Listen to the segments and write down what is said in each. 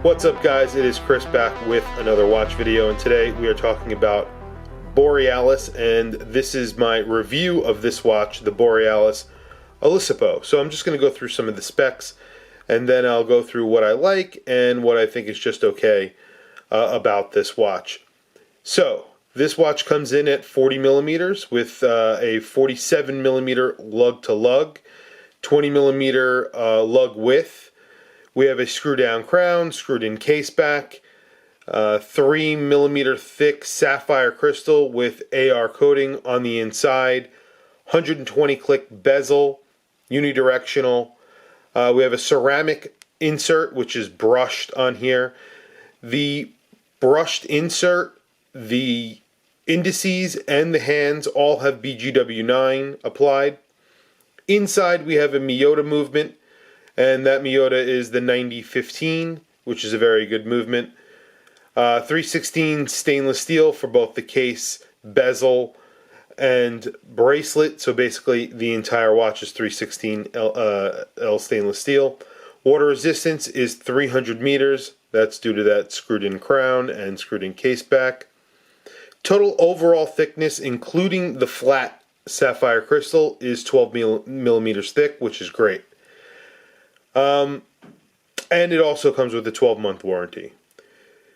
What's up, guys? It is Chris back with another watch video, and today we are talking about Borealis, and this is my review of this watch, the Borealis Olisipo. So I'm just going to go through some of the specs, and then I'll go through what I like and what I think is just okay about this watch. So this watch comes in at 40 millimeters with a 47 millimeter lug to lug, 20 millimeter lug width. We have a screw-down crown, screwed-in case back, 3 millimeter thick sapphire crystal with AR coating on the inside, 120 click bezel, unidirectional. We have a ceramic insert which is brushed on here. The brushed insert, the indices, and the hands all have BGW9 applied. Inside we have a Miyota movement, and that Miyota is the 9015, which is a very good movement. 316 stainless steel for both the case, bezel, and bracelet. So basically the entire watch is 316 L stainless steel. Water resistance is 300 meters. That's due to that screwed-in crown and screwed-in case back. Total overall thickness, including the flat sapphire crystal, is 12 millimeters thick, which is great. And it also comes with a 12-month warranty.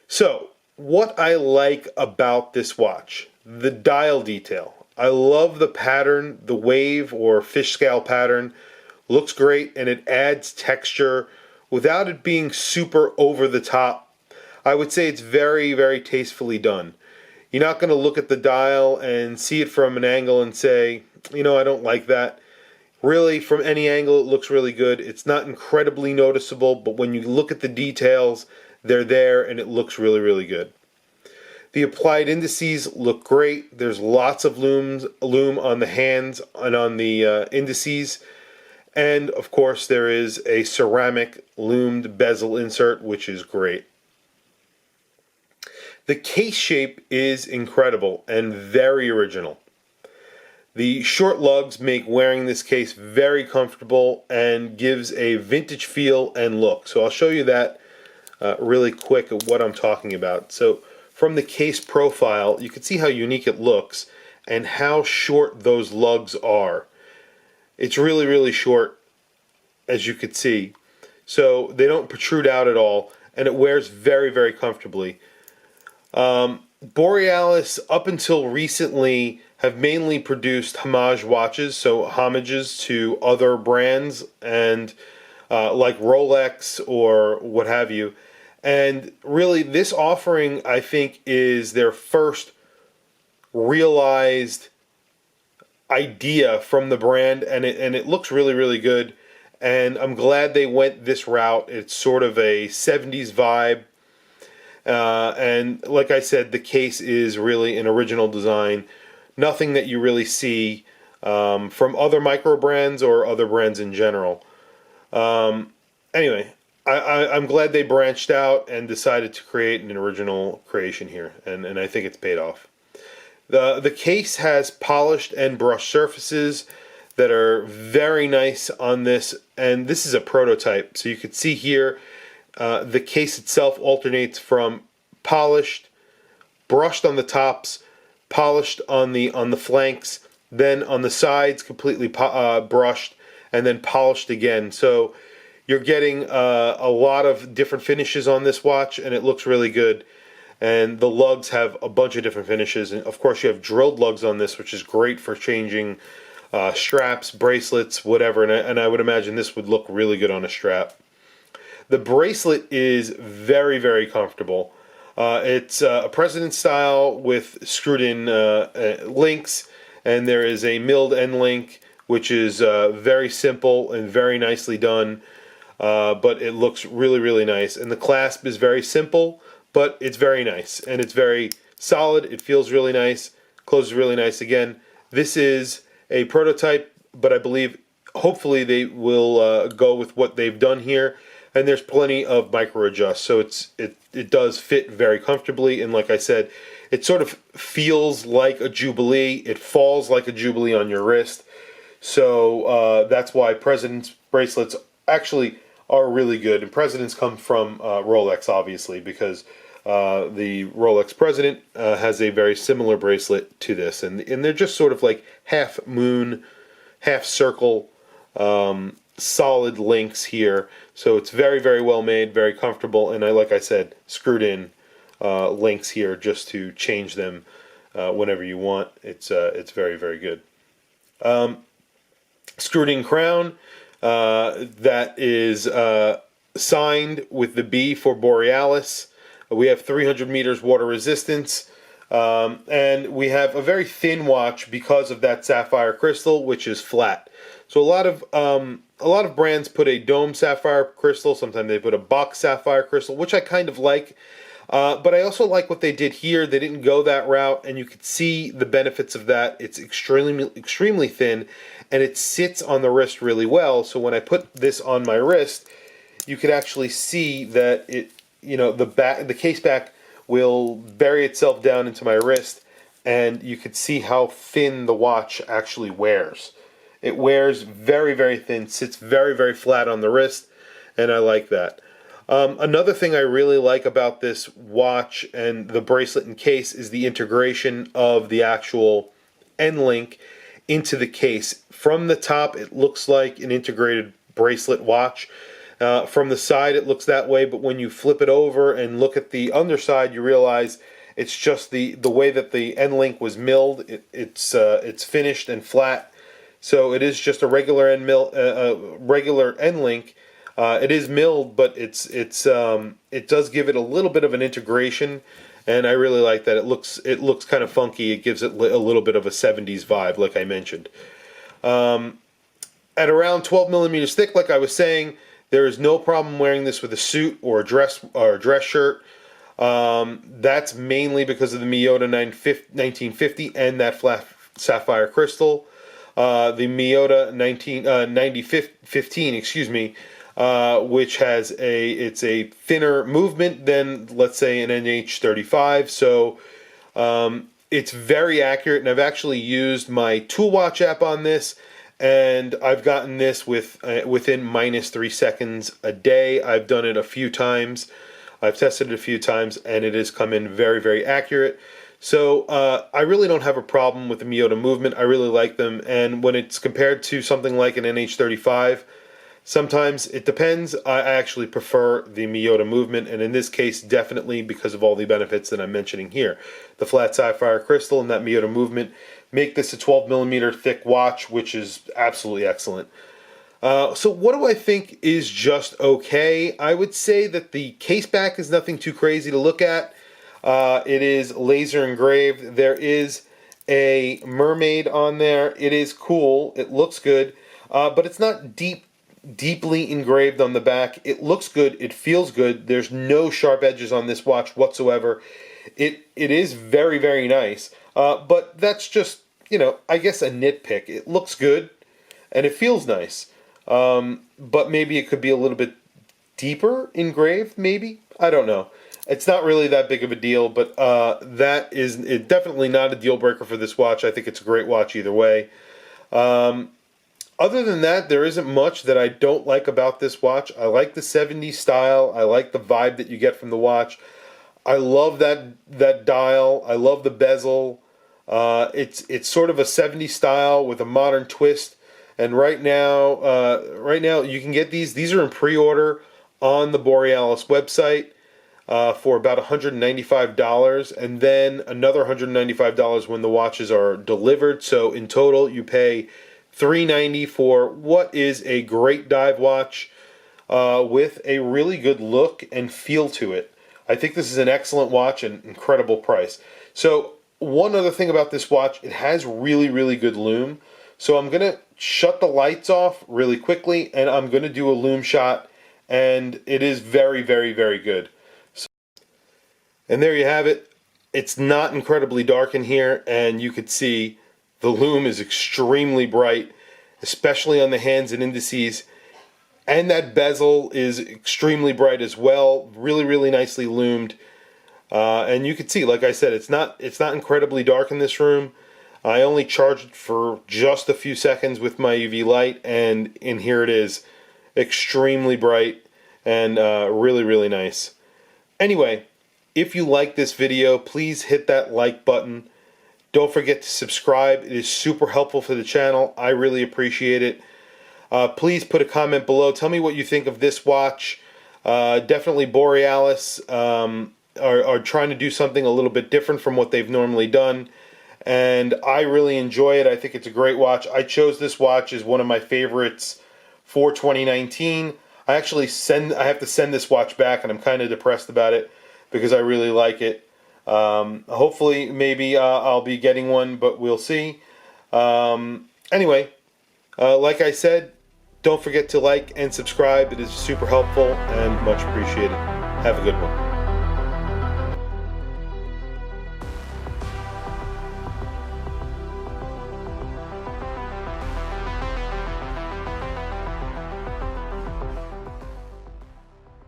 So, what I like about this watch, the dial detail. I love the pattern, the wave or fish scale pattern. Looks great, and it adds texture without it being super over the top. I would say it's very, very tastefully done. You're not going to look at the dial and see it from an angle and say, I don't like that. Really, from any angle, it looks really good. It's not incredibly noticeable, but when you look at the details, they're there, and it looks really, really good. The applied indices look great. There's lots of lume on the hands and on the indices. And, of course, there is a ceramic lumed bezel insert, which is great. The case shape is incredible and very original. The short lugs make wearing this case very comfortable and gives a vintage feel and look. So I'll show you that really quick of what I'm talking about. So from the case profile, you can see how unique it looks and how short those lugs are. It's really, really short, as you could see. So they don't protrude out at all, and it wears very, very comfortably. Borealis, up until recently, have mainly produced homage watches, so homages to other brands and like Rolex or what have you. And really, this offering, I think, is their first realized idea from the brand, and it looks really, really good. And I'm glad they went this route. It's sort of a 70s vibe. And like I said, the case is really an original design. Nothing that you really see from other micro brands or other brands in general. Anyway, I'm glad they branched out and decided to create an original creation here, and I think it's paid off. The case has polished and brushed surfaces that are very nice on this, and this is a prototype. So you can see here, the case itself alternates from polished, brushed on the tops, polished on the flanks, then on the sides completely brushed, and then polished again. So you're getting a lot of different finishes on this watch, and it looks really good. And the lugs have a bunch of different finishes, and of course you have drilled lugs on this, which is great for changing straps, bracelets, whatever. And I would imagine this would look really good on a strap. The bracelet is very, very comfortable. It's a president style with screwed-in links, and there is a milled end link, which is very simple and very nicely done, but it looks really, really nice. And the clasp is very simple, but it's very nice, and it's very solid. It feels really nice, closes really nice. Again, this is a prototype, but I believe hopefully they will go with what they've done here. And there's plenty of micro adjust, so it does fit very comfortably. And like I said, it sort of feels like a Jubilee. It falls like a Jubilee on your wrist. So that's why President's bracelets actually are really good. And precedents come from Rolex, obviously, because the Rolex President has a very similar bracelet to this, and they're just sort of like half moon, half circle, solid links here. So it's very, very well made, very comfortable, and like I said, screwed in links here just to change them whenever you want. It's very, very good. Screwed in crown that is signed with the B for Borealis. We have 300 meters water resistance, and we have a very thin watch because of that sapphire crystal, which is flat. So a lot of brands put a dome sapphire crystal. Sometimes they put a box sapphire crystal, which I kind of like. But I also like what they did here. They didn't go that route, and you could see the benefits of that. It's extremely thin, and it sits on the wrist really well. So when I put this on my wrist, you could actually see that the case back will bury itself down into my wrist, and you could see how thin the watch actually wears. It wears very, very thin, sits very, very flat on the wrist, and I like that. Another thing I really like about this watch and the bracelet and case is the integration of the actual end link into the case. From the top, it looks like an integrated bracelet watch. From the side, it looks that way, but when you flip it over and look at the underside, you realize it's just the way that the end link was milled. It's finished and flat, so it is just a regular regular end link. It is milled, but it does give it a little bit of an integration, and I really like that. It looks kind of funky. It gives it a little bit of a 70s vibe, like I mentioned. At around 12 millimeters thick, like I was saying, there is no problem wearing this with a suit or a dress shirt. That's mainly because of the Miyota 1950 and that flat sapphire crystal. The Miyota 9015, excuse me, which has a thinner movement than, let's say, an NH35. So it's very accurate, and I've actually used my Tool Watch app on this, and I've gotten this within minus 3 seconds a day. I've done it a few times. I've tested it a few times, and it has come in very, very accurate. So I really don't have a problem with the Miyota movement. I really like them, and when it's compared to something like an NH35, sometimes it depends. I actually prefer the Miyota movement, and in this case, definitely because of all the benefits that I'm mentioning here. The flat sapphire crystal and that Miyota movement make this a 12 millimeter thick watch, which is absolutely excellent. So what do I think is just okay? I would say that the case back is nothing too crazy to look at. It is laser engraved. There is a mermaid on there. It is cool. It looks good, but it's not deeply engraved on the back. It looks good. It feels good. There's no sharp edges on this watch whatsoever. It is very, very nice. But that's just, I guess a nitpick. It looks good and it feels nice. But maybe it could be a little bit deeper engraved, maybe. I don't know. It's not really that big of a deal, but that is definitely not a deal breaker for this watch. I think it's a great watch either way. Other than that, there isn't much that I don't like about this watch. I like the 70s style. I like the vibe that you get from the watch. I love that dial. I love the bezel. It's sort of a 70s style with a modern twist. And right now you can get these. These are in pre-order on the Borealis website for about $195, and then another $195 when the watches are delivered. So in total, you pay $390 for what is a great dive watch with a really good look and feel to it. I think this is an excellent watch and incredible price. So one other thing about this watch, it has really, really good lume. So I'm going to shut the lights off really quickly, and I'm going to do a lume shot, and it is very, very, very good. So, and there you have it. It's not incredibly dark in here, and you could see the lume is extremely bright, especially on the hands and indices. And that bezel is extremely bright as well. Really, really nicely lumed. And you can see, like I said, it's not incredibly dark in this room. I only charged it for just a few seconds with my UV light, and here it is. extremely bright, and really, really nice. Anyway, if you like this video, please hit that like button. Don't forget to subscribe. It is super helpful for the channel. I really appreciate it. Please put a comment below. Tell me what you think of this watch. Definitely Borealis are trying to do something a little bit different from what they've normally done. And I really enjoy it. I think it's a great watch. I chose this watch as one of my favorites for 2019. I have to send this watch back, and I'm kind of depressed about it because I really like it. Hopefully, maybe I'll be getting one, but we'll see. Anyway, like I said, don't forget to like and subscribe. It is super helpful and much appreciated. Have a good one.